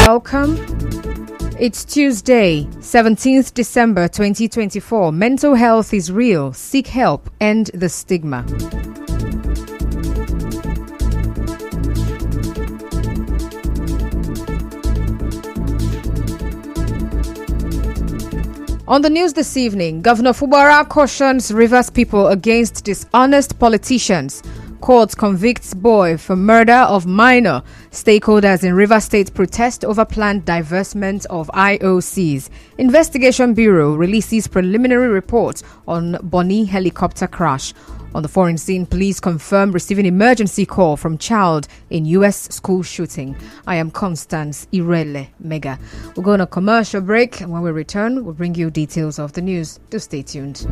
welcome. It's Tuesday, 17th December 2024. Mental health is real. Seek help. End the stigma. On the news this evening, Governor Fubara cautions Rivers people against dishonest politicians. Court convicts boy for murder of minor. Stakeholders in Rivers State protest over planned divestment of IOCs. Investigation Bureau releases preliminary report on Bonny helicopter crash. On the foreign scene, police confirm receiving emergency call from child in U.S. school shooting. I am Constance Irele Mega. We'll go on a commercial break, and when we return, we'll bring you details of the news. Do stay tuned.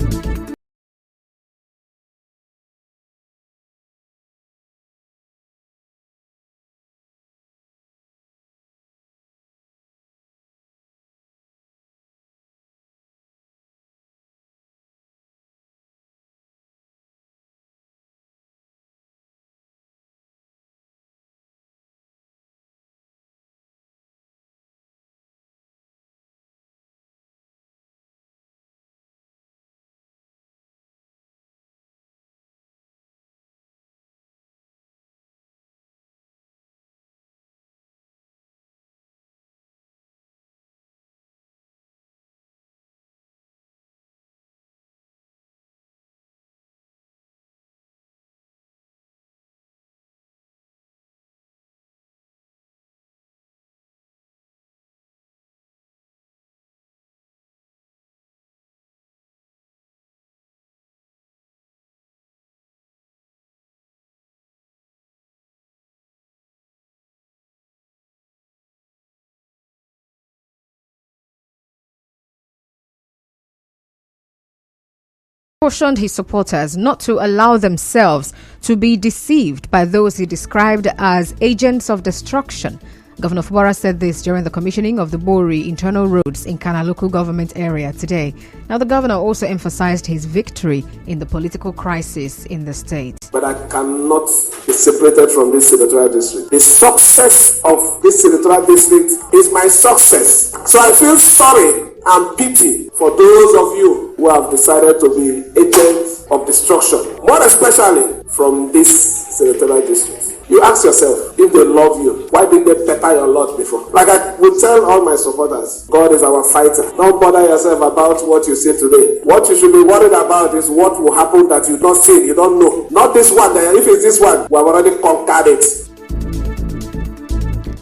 Cautioned his supporters not to allow themselves to be deceived by those he described as agents of destruction. Governor Fubara said this during the commissioning of the Bori internal roads in Kana local government area today. Now, the governor also emphasized his victory in the political crisis in the state. But I cannot be separated from this senatorial district. The success of this senatorial district is my success. So I feel sorry and pity for those of you who have decided to be agents of destruction, more especially from this senatorial district. You ask yourself, if they love you, why did they pepper your lot before? Like I would tell all my supporters, God is our fighter. Don't bother yourself about what you see today. What you should be worried about is what will happen that you don't see, you don't know. Not this one. If it's this one, we have already conquered it.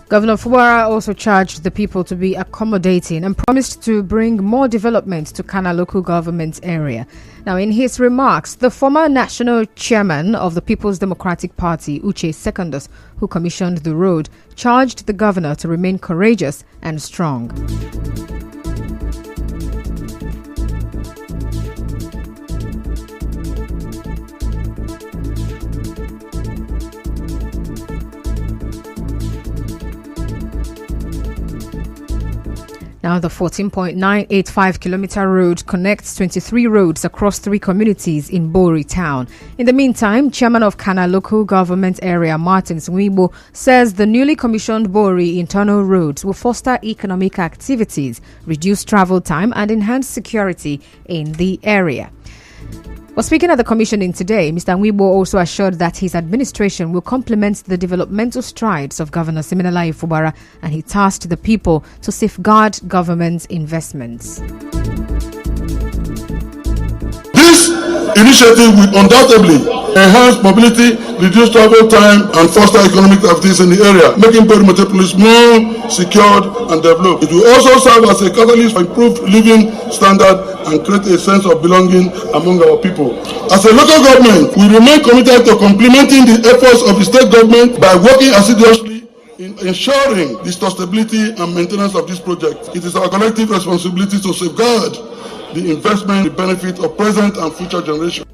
Governor Fubara also charged the people to be accommodating and promised to bring more development to Kana local government area. Now, in his remarks, the former national chairman of the People's Democratic Party, Uche Secondus, who commissioned the road, charged the governor to remain courageous and strong. Now, the 14.985 kilometer road connects 23 roads across 3 communities in Bori town. In the meantime, Chairman of Kana local government area, Martin Nwibo, says the newly commissioned Bori internal roads will foster economic activities, reduce travel time, and enhance security in the area. Well, speaking at the commissioning today, Mr. Nwibo also assured that his administration will complement the developmental strides of Governor Siminalayi Fubara, and he tasked the people to safeguard government investments. This initiative will undoubtedly enhance mobility, reduce travel time, and foster economic activities in the area, making Bori Metropolis more secured and developed. It will also serve as a catalyst for improved living standard and create a sense of belonging among our people. As a local government, we remain committed to complementing the efforts of the state government by working assiduously in ensuring the sustainability and maintenance of this project. It is our collective responsibility to safeguard the investment, the benefit of present and future generations.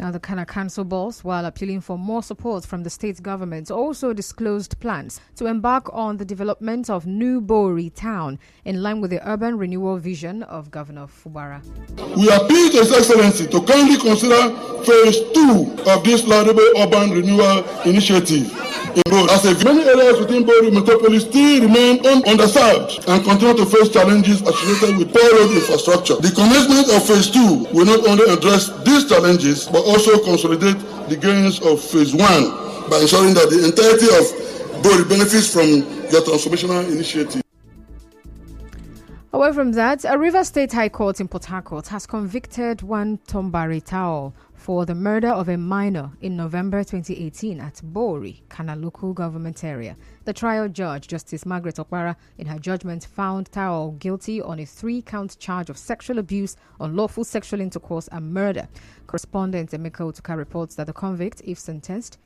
Now, the Kana Council boss, while appealing for more support from the state government, also disclosed plans to embark on the development of New Bori town in line with the urban renewal vision of Governor Fubara. We appeal to His Excellency to kindly consider phase 2 of this laudable urban renewal initiative. As many areas within Bori metropolis still remain underserved and continue to face challenges associated with poor road infrastructure. The commencement of phase 2 will not only address these challenges but also consolidate the gains of phase 1 by ensuring that the entirety of Bori benefits from the transformational initiative. Away from that, a Rivers State High Court in Port Harcourt has convicted one Tombari Tao for the murder of a minor in November 2018 at Bori, Kana local government area. The trial judge, Justice Margaret Okpara, in her judgment found Tao guilty on a 3-count charge of sexual abuse, unlawful sexual intercourse and murder. Correspondent Emeka Otuka reports that the convict, if sentenced,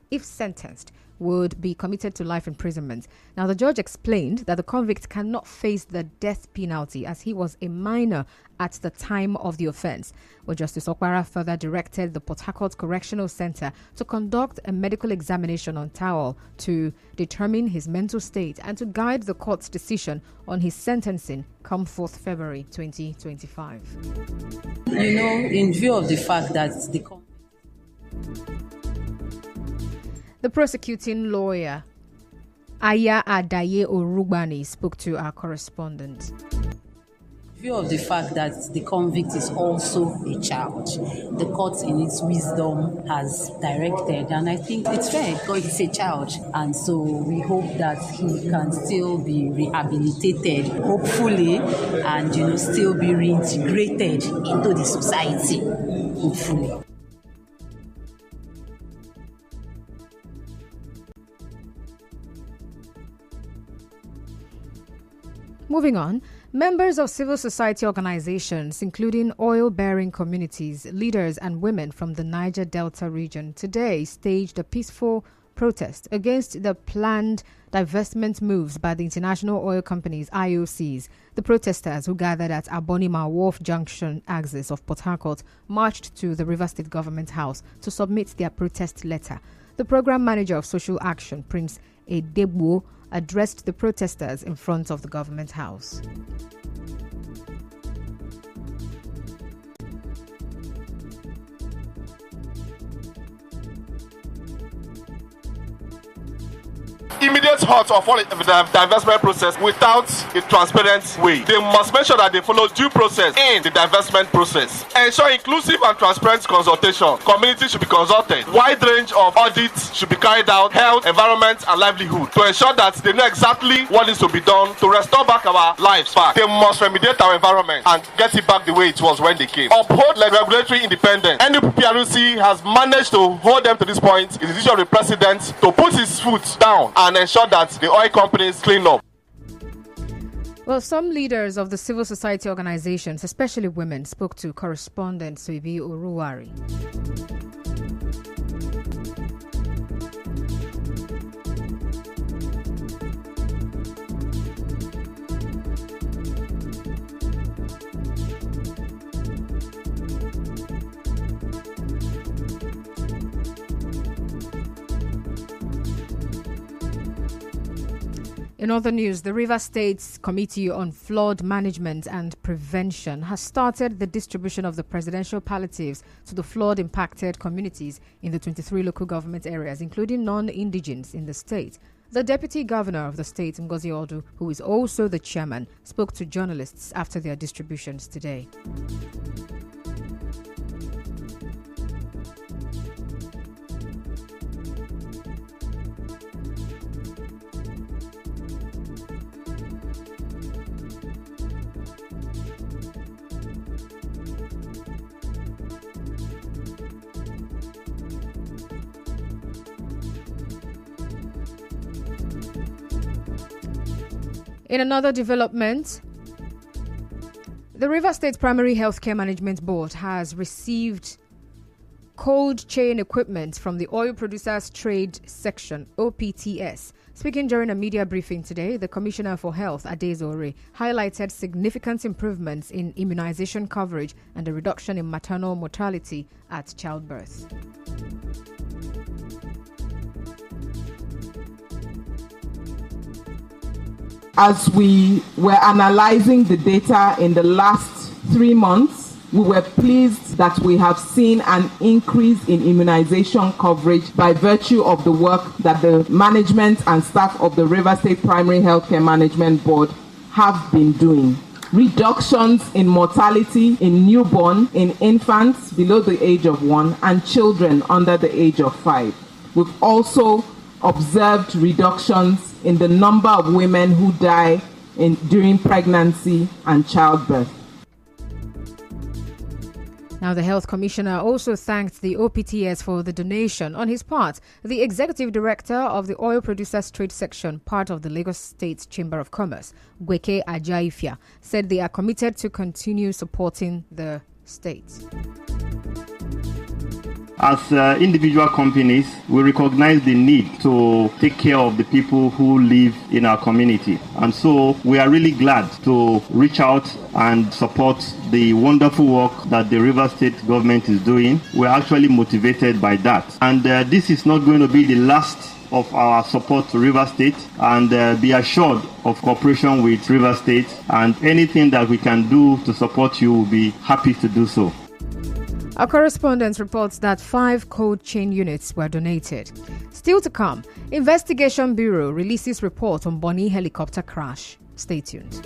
would be committed to life imprisonment. Now, the judge explained that the convict cannot face the death penalty as he was a minor at the time of the offense. Well, Justice Okpara further directed the Port Harcourt Correctional Center to conduct a medical examination on Tao to determine his mental state and to guide the court's decision on his sentencing come 4th February 2025. In view of the fact that the prosecuting lawyer, Aya Adaye Orugbani, spoke to our correspondent. In view of the fact that the convict is also a child, the court in its wisdom has directed, and I think it's fair because it's a child, and so we hope that he can still be rehabilitated, hopefully, and still be reintegrated into the society, hopefully. Moving on, members of civil society organizations, including oil-bearing communities, leaders and women from the Niger Delta region, today staged a peaceful protest against the planned divestment moves by the international oil companies, IOCs. The protesters, who gathered at Abonima Wharf Junction axis of Port Harcourt, marched to the Rivers State Government House to submit their protest letter. The program manager of Social Action, Prince Edebo, addressed the protesters in front of the government house. Immediate halt of all the divestment process without a transparent way. They must make sure that they follow due process in the divestment process. Ensure inclusive and transparent consultation. Community should be consulted. Wide range of audits should be carried out, health, environment, and livelihood, to ensure that they know exactly what needs to be done to restore back our lives back. They must remediate our environment and get it back the way it was when they came. Uphold regulatory independence. NUPRC has managed to hold them to this point. It is the issue of the president to put his foot down and ensure that the oil companies clean up. Well, some leaders of the civil society organizations, especially women, spoke to correspondent Suibi Uruwari. In other news, the Rivers State's Committee on Flood Management and Prevention has started the distribution of the presidential palliatives to the flood-impacted communities in the 23 local government areas, including non-indigens in the state. The Deputy Governor of the state, Ngozi Odu, who is also the chairman, spoke to journalists after their distributions today. In another development, the Rivers State Primary Healthcare Management Board has received cold chain equipment from the Oil Producers Trade Section, OPTS. Speaking during a media briefing today, the Commissioner for Health, Adezore, highlighted significant improvements in immunization coverage and a reduction in maternal mortality at childbirth. As we were analyzing the data in the last 3 months, we were pleased that we have seen an increase in immunization coverage by virtue of the work that the management and staff of the Rivers State Primary Healthcare Management Board have been doing. Reductions in mortality in newborn, in infants below the age of 1, and children under the age of 5. We've also observed reductions in the number of women who die during pregnancy and childbirth. Now, the Health Commissioner also thanked the OPTS for the donation. On his part, the Executive Director of the Oil Producers Trade Section, part of the Lagos State Chamber of Commerce, Gweke Ajaifia, said they are committed to continue supporting the state. As individual companies, we recognize the need to take care of the people who live in our community. And so we are really glad to reach out and support the wonderful work that the Rivers State government is doing. We're actually motivated by that. And this is not going to be the last of our support to Rivers State, and be assured of cooperation with Rivers State, and anything that we can do to support you, we'll be happy to do so. Our correspondent reports that 5 cold chain units were donated. Still to come, Investigation Bureau releases report on Bonny helicopter crash. Stay tuned.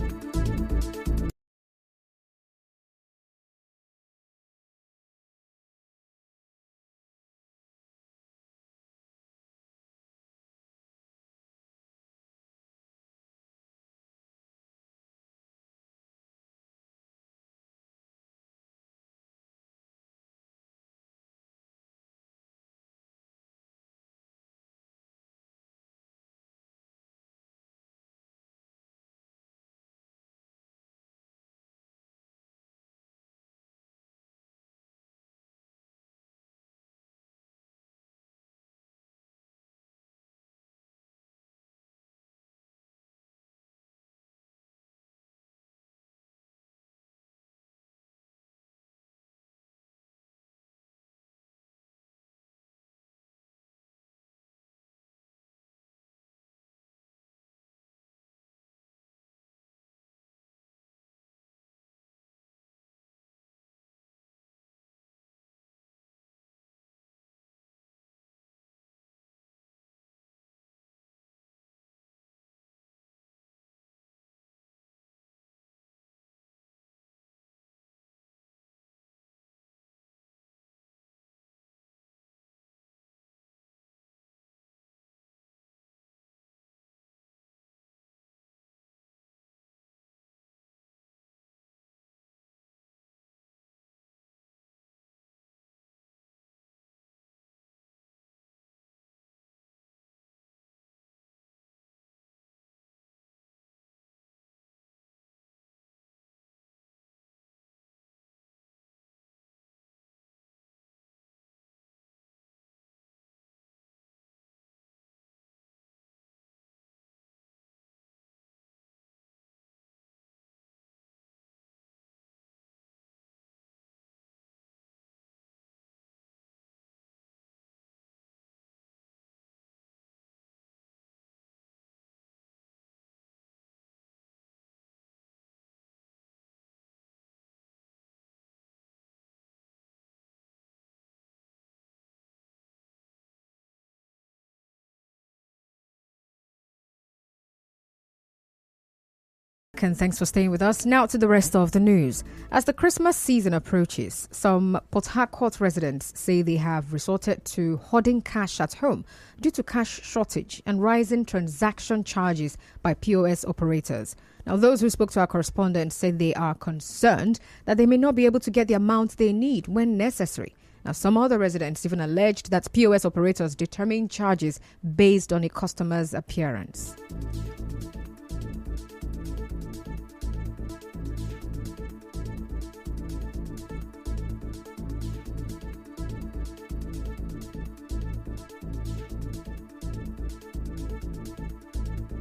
And thanks for staying with us. Now to the rest of the news. As the Christmas season approaches, some Port Harcourt residents say they have resorted to hoarding cash at home due to cash shortage and rising transaction charges by POS operators. Now, those who spoke to our correspondent said they are concerned that they may not be able to get the amount they need when necessary. Now, some other residents even alleged that POS operators determine charges based on a customer's appearance.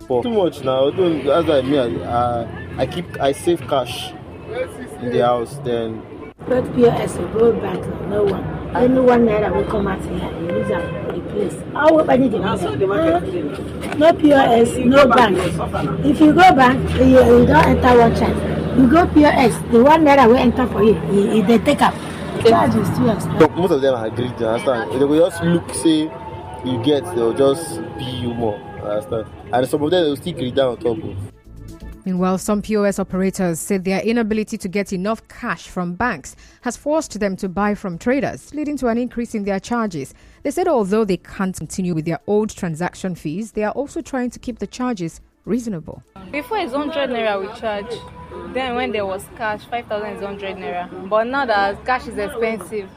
for too much now. That's why I save cash in the house. Then both POS will go back to no one. Only one naira will come out here. You lose the place. How will I need no POS, no bank. If you go bank, you don't enter one charge. You go POS, the one naira will enter for you. They take up. Charge is too expensive. So most of them are agreed. You understand? They will just look, say you get, they'll just pay you more. Understand? And some of them will still agree down on top of. Meanwhile, some POS operators said their inability to get enough cash from banks has forced them to buy from traders, leading to an increase in their charges. They said although they can't continue with their old transaction fees, they are also trying to keep the charges reasonable. Before it's 100 naira we charge. Then when there was cash, 5,000 is 100 naira. But now that cash is expensive,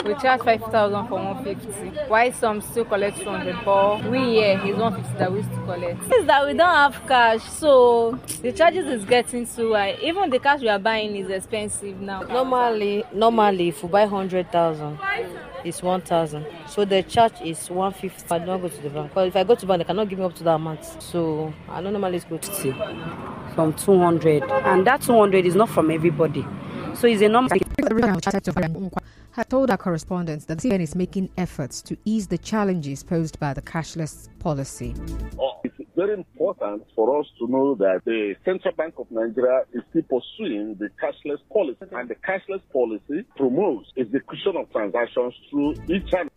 we charge 5,000 for 150. Why some still collect 200, but we here is 150 that we used to collect. It's that we don't have cash, so the charges is getting too high. Even the cash we are buying is expensive now. Normally, if we buy 100,000, it's 1,000. So the charge is 150. I don't go to the bank. But if I go to the bank, they cannot give me up to that amount. So I don't normally go to from 200, and that 200 is not from everybody. So it's a number. Had told our correspondents that the CBN is making efforts to ease the challenges posed by the cashless policy. It's very important for us to know that the Central Bank of Nigeria is still pursuing the cashless policy, and the cashless policy promotes execution of transactions through e-channel.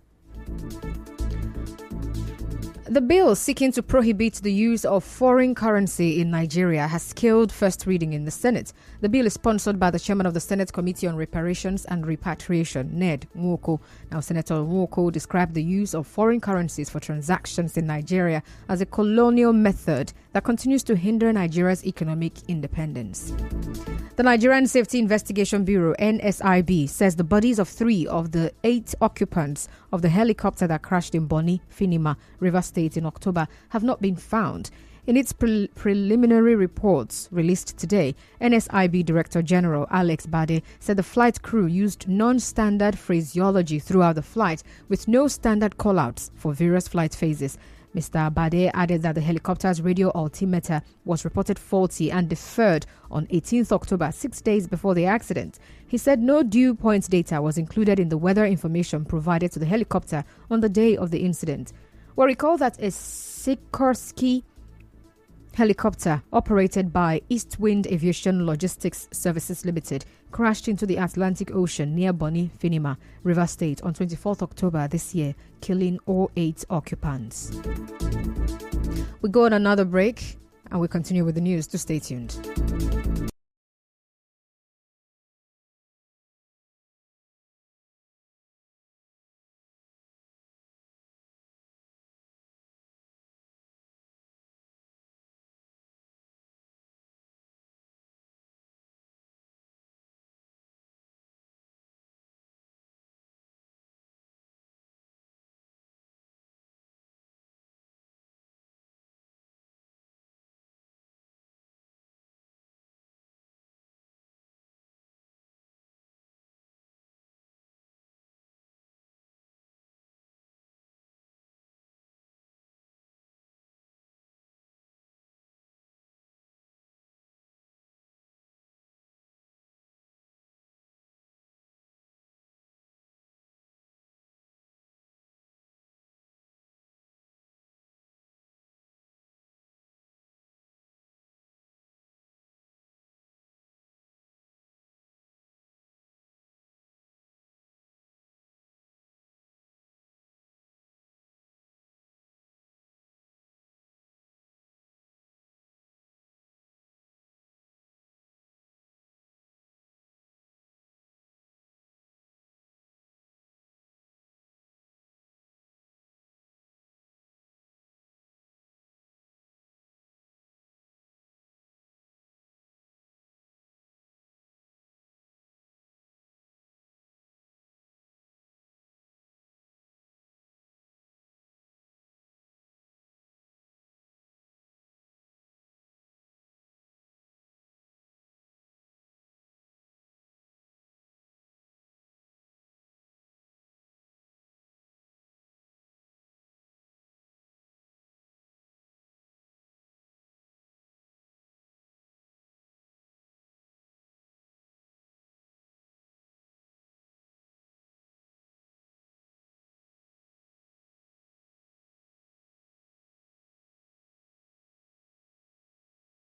The bill seeking to prohibit the use of foreign currency in Nigeria has scaled first reading in the Senate. The bill is sponsored by the chairman of the Senate Committee on Reparations and Repatriation, Ned Nwoko. Now, Senator Nwoko described the use of foreign currencies for transactions in Nigeria as a colonial method that continues to hinder Nigeria's economic independence. The Nigerian Safety Investigation Bureau, NSIB, says the bodies of 3 of the 8 occupants of the helicopter that crashed in Bonny, Finima, Rivers State in October have not been found. In its preliminary reports released today, NSIB Director General Alex Bade said the flight crew used non-standard phraseology throughout the flight with no standard callouts for various flight phases. Mr. Bade added that the helicopter's radio altimeter was reported faulty and deferred on 18th October, 6 days before the accident. He said no dew point data was included in the weather information provided to the helicopter on the day of the incident. We recall that a Sikorsky helicopter operated by East Wind Aviation Logistics Services Limited crashed into the Atlantic Ocean near Bonny, Finima, Rivers State on 24th October this year, killing all 8 occupants. We go on another break and we continue with the news. Do stay tuned.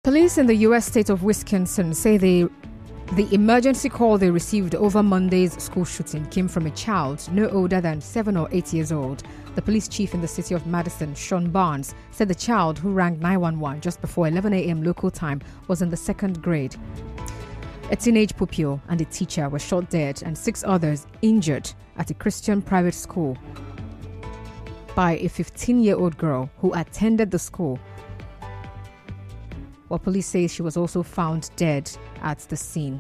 Police in the U.S. state of Wisconsin say the emergency call they received over Monday's school shooting came from a child no older than 7 or 8 years old. The police chief in the city of Madison, Sean Barnes, said the child, who rang 911 just before 11 a.m. local time, was in the second grade. A teenage pupil and a teacher were shot dead and 6 others injured at a Christian private school by a 15-year-old girl who attended the school. Well, police say she was also found dead at the scene.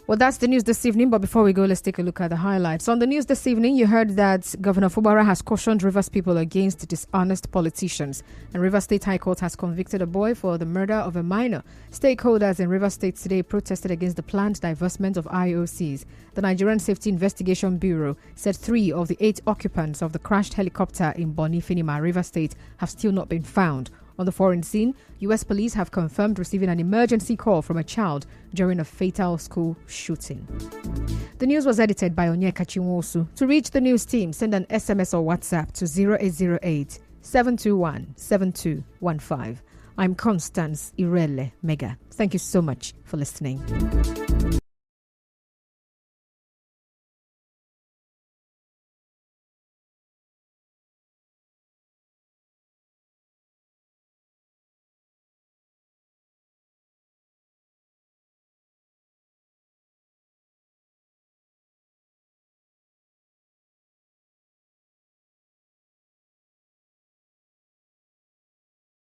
Well, that's the news this evening, but before we go, let's take a look at the highlights. On the news this evening, you heard that Governor Fubara has cautioned Rivers people against dishonest politicians, and Rivers State High Court has convicted a boy for the murder of a minor. Stakeholders in Rivers State today protested against the planned divestment of IOCs. The Nigerian Safety Investigation Bureau said 3 of the 8 occupants of the crashed helicopter in Bonifinima, Rivers State, have still not been found. On the foreign scene, U.S. police have confirmed receiving an emergency call from a child during a fatal school shooting. The news was edited by Onyeka Chinwosu. To reach the news team, send an SMS or WhatsApp to 0808 721 7215. I'm Constance Irele Mega. Thank you so much for listening.